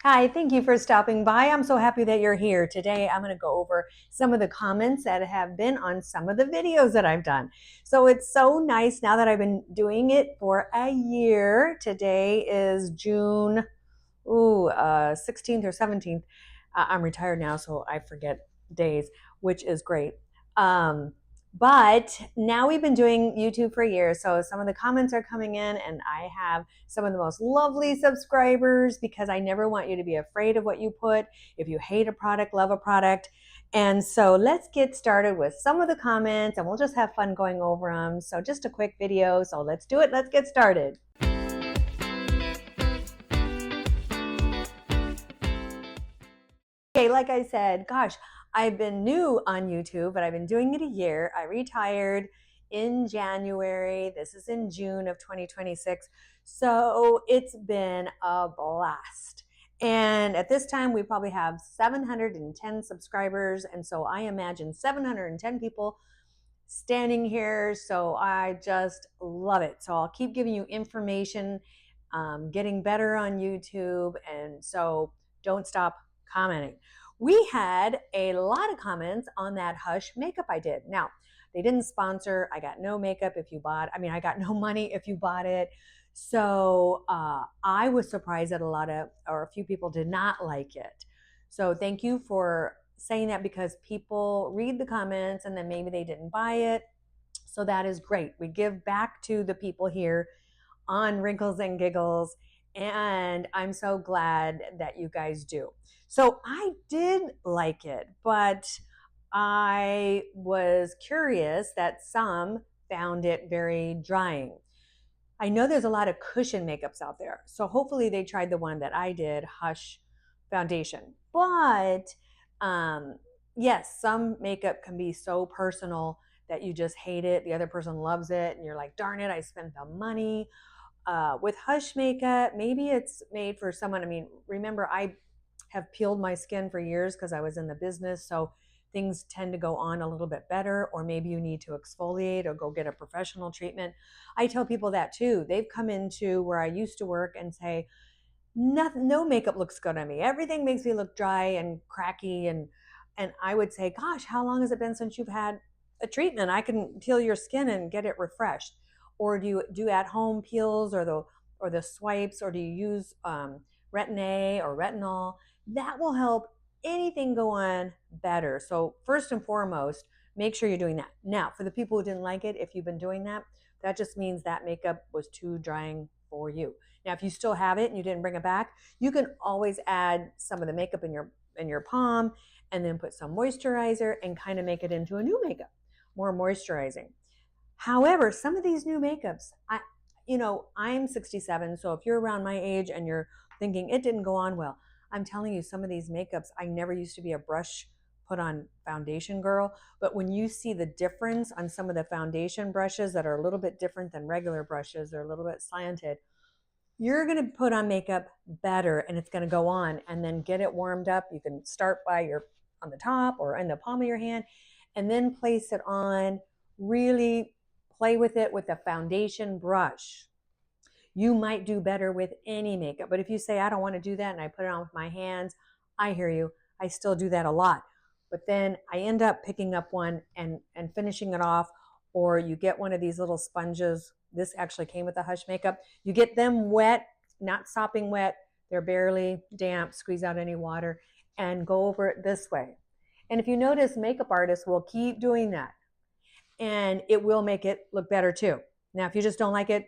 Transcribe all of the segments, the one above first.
Hi, thank you for stopping by. I'm so happy that you're here. Today, I'm going to go over some of the comments that have been on some of the videos that I've done. So it's so nice now that I've been doing it for a year. Today is June 16th or 17th. I'm retired now, so I forget days, which is great. But now we've been doing YouTube for years, so some of the comments are coming in, and I have some of the most lovely subscribers because I never want you to be afraid of what you put. If you hate a product, love a product. And so let's get started with some of the comments, and we'll just have fun going over them. So just a quick video, so let's do it. Let's get started. Okay, like I said, gosh, I've been new on YouTube, but I've been doing it a year. I retired in January. This is in June of 2026. So it's been a blast. And at this time, we probably have 710 subscribers. And so I imagine 710 people standing here. So I just love it. So I'll keep giving you information, getting better on YouTube. And so don't stop commenting. We had a lot of comments on that Hush makeup I did. Now, they didn't sponsor. I got no makeup if you bought, I got no money if you bought it. So I was surprised that a few people did not like it. So thank you for saying that because people read the comments and then maybe they didn't buy it. So that is great. We give back to the people here on Wrinkles and Giggles, and I'm so glad that you guys do. So I did like it, but I was curious that some found it very drying. I know there's a lot of cushion makeups out there, so hopefully they tried the one that I did, Hush Foundation. But yes, some makeup can be so personal that you just hate it. The other person loves it, and you're like, darn it, I spent the money. With Hush makeup, maybe it's made for someone. Remember, I have peeled my skin for years because I was in the business. So things tend to go on a little bit better, or maybe you need to exfoliate or go get a professional treatment. I tell people that too. They've come into where I used to work and say, nothing, no makeup looks good on me. Everything makes me look dry and cracky. And I would say, gosh, how long has it been since you've had a treatment? I can peel your skin and get it refreshed. Or do you do at home peels or the swipes, or do you use retin-A or retinol? That will help anything go on better. So first and foremost, make sure you're doing that. Now, for the people who didn't like it, if you've been doing that, that just means that makeup was too drying for you. Now, if you still have it and you didn't bring it back, you can always add some of the makeup in your palm and then put some moisturizer and kind of make it into a new makeup, more moisturizing. However, some of these new makeups, I'm 67, so if you're around my age and you're thinking it didn't go on well, I'm telling you, some of these makeups, I never used to be a brush put on foundation girl, but when you see the difference on some of the foundation brushes that are a little bit different than regular brushes, they're a little bit slanted, you're going to put on makeup better and it's going to go on, and then get it warmed up. You can start on the top or in the palm of your hand and then place it on. Really play with it with a foundation brush. You might do better with any makeup, but if you say, I don't want to do that, and I put it on with my hands, I hear you. I still do that a lot. But then I end up picking up one and finishing it off, or you get one of these little sponges. This actually came with the Hush makeup. You get them wet, not sopping wet. They're barely damp, squeeze out any water, and go over it this way. And if you notice, makeup artists will keep doing that, and it will make it look better too. Now, if you just don't like it,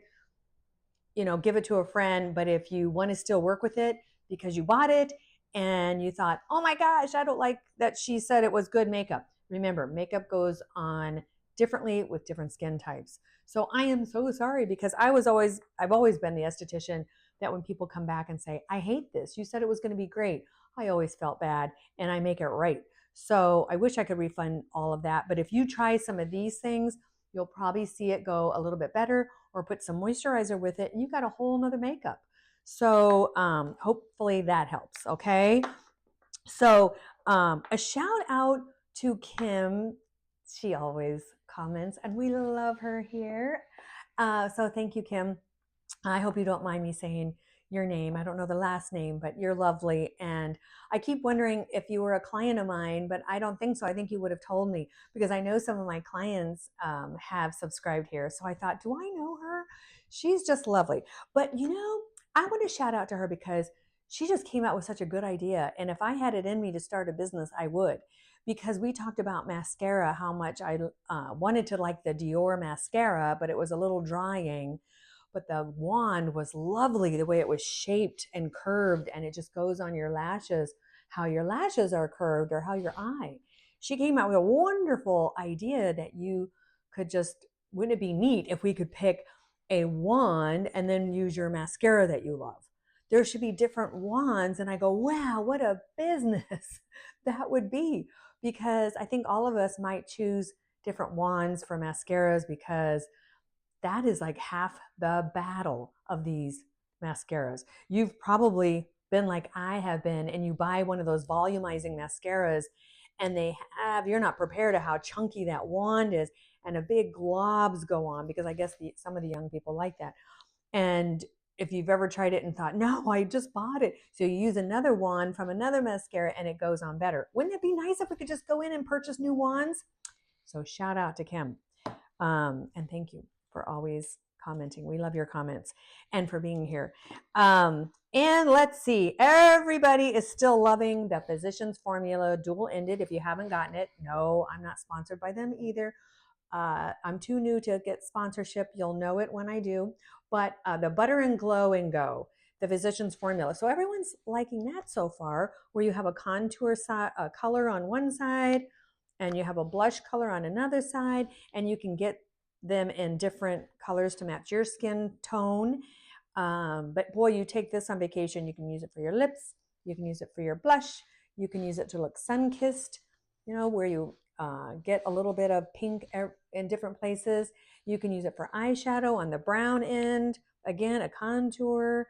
give it to a friend. But if you want to still work with it because you bought it and you thought, oh my gosh, I don't like that she said it was good makeup. Remember, makeup goes on differently with different skin types. So I am so sorry, because I've always been the esthetician that when people come back and say, I hate this, you said it was going to be great, I always felt bad, and I make it right. So I wish I could refund all of that. But if you try some of these things, you'll probably see it go a little bit better, or put some moisturizer with it, and you got a whole nother makeup. So hopefully that helps. Okay. So a shout out to Kim. She always comments, and we love her here. So thank you, Kim. I hope you don't mind me saying your name. I don't know the last name, but you're lovely. And I keep wondering if you were a client of mine, but I don't think so. I think you would have told me because I know some of my clients have subscribed here. So I thought, do I know her? She's just lovely. But I want to shout out to her because she just came out with such a good idea. And if I had it in me to start a business, I would. Because we talked about mascara, how much I wanted to like the Dior mascara, but it was a little drying. But the wand was lovely the way it was shaped and curved, and it just goes on your lashes, how your lashes are curved or how your eye. She came out with a wonderful idea that you could just, wouldn't it be neat if we could pick a wand and then use your mascara that you love? There should be different wands. And I go, wow, what a business that would be. Because I think all of us might choose different wands for mascaras because that is like half the battle of these mascaras. You've probably been like I have been, and you buy one of those volumizing mascaras, and you're not prepared to how chunky that wand is, and a big globs go on because I guess some of the young people like that. And if you've ever tried it and thought, no, I just bought it. So you use another wand from another mascara and it goes on better. Wouldn't it be nice if we could just go in and purchase new wands? So shout out to Kim. And thank you for always commenting. We love your comments and for being here. And let's see, everybody is still loving the Physicians Formula dual ended. If you haven't gotten it, no, I'm not sponsored by them either. I'm too new to get sponsorship. You'll know it when I do. But the Butter and Glow and Go, the Physicians Formula. So everyone's liking that so far, where you have a contour color on one side, and you have a blush color on another side, and you can get them in different colors to match your skin tone. But boy, you take this on vacation, you can use it for your lips, you can use it for your blush, you can use it to look sun-kissed, where you get a little bit of pink in different places. You can use it for eyeshadow on the brown end. Again, a contour.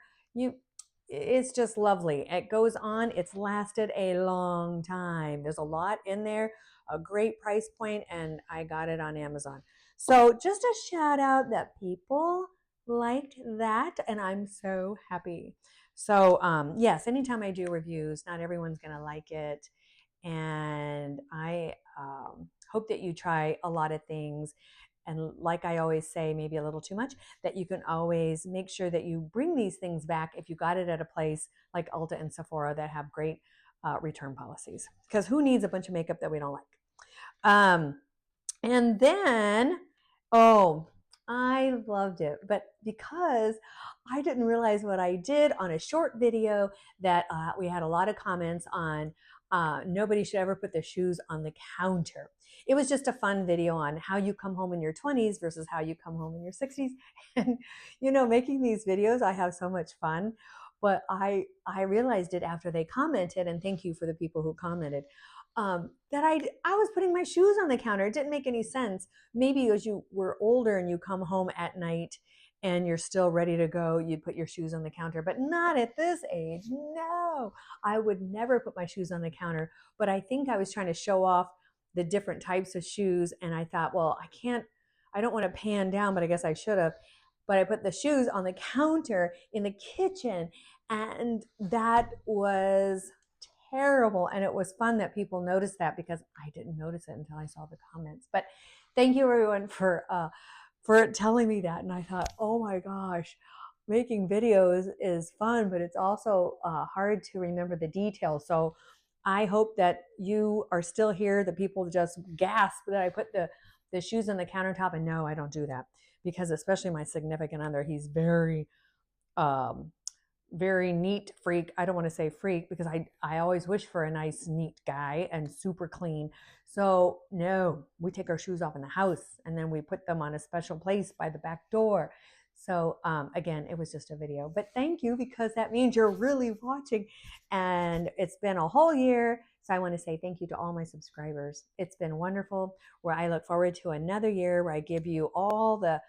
It's just lovely. It goes on. It's lasted a long time. There's a lot in there, a great price point, and I got it on Amazon. So just a shout out that people liked that, and I'm so happy. So yes, anytime I do reviews, not everyone's going to like it. And I hope that you try a lot of things. And like I always say, maybe a little too much, that you can always make sure that you bring these things back if you got it at a place like Ulta and Sephora that have great return policies. Because who needs a bunch of makeup that we don't like? And then, oh, I loved it. But because I didn't realize what I did on a short video that we had a lot of comments on, nobody should ever put their shoes on the counter. It was just a fun video on how you come home in your 20s versus how you come home in your 60s. And, making these videos, I have so much fun. But I realized it after they commented, and thank you for the people who commented, that I was putting my shoes on the counter. It didn't make any sense. Maybe as you were older and you come home at night and you're still ready to go, you'd put your shoes on the counter, but not at this age. No, I would never put my shoes on the counter. But I think I was trying to show off the different types of shoes. And I thought, well, I don't want to pan down, but I guess I should have. But I put the shoes on the counter in the kitchen, and that was terrible. And it was fun that people noticed that because I didn't notice it until I saw the comments. But thank you everyone for telling me that. And I thought, oh my gosh, making videos is fun, but it's also hard to remember the details. So I hope that you are still here. The people just gasp that I put the shoes on the countertop. And no, I don't do that because especially my significant other, he's very very neat freak. I don't want to say freak because I always wish for a nice, neat guy and super clean. So no, we take our shoes off in the house and then we put them on a special place by the back door. So again, it was just a video, but thank you because that means you're really watching and it's been a whole year. So I want to say thank you to all my subscribers. It's been wonderful where I look forward to another year where I give you all the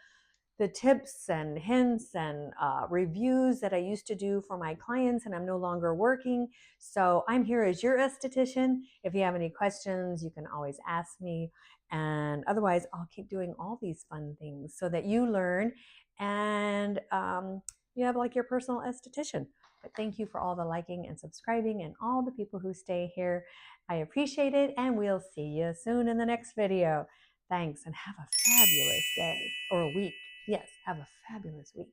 tips and hints and reviews that I used to do for my clients, and I'm no longer working. So I'm here as your esthetician. If you have any questions, you can always ask me. And otherwise, I'll keep doing all these fun things so that you learn and, you have like your personal esthetician. But thank you for all the liking and subscribing and all the people who stay here. I appreciate it, and we'll see you soon in the next video. Thanks, and have a fabulous day or a week. Yes, have a fabulous week.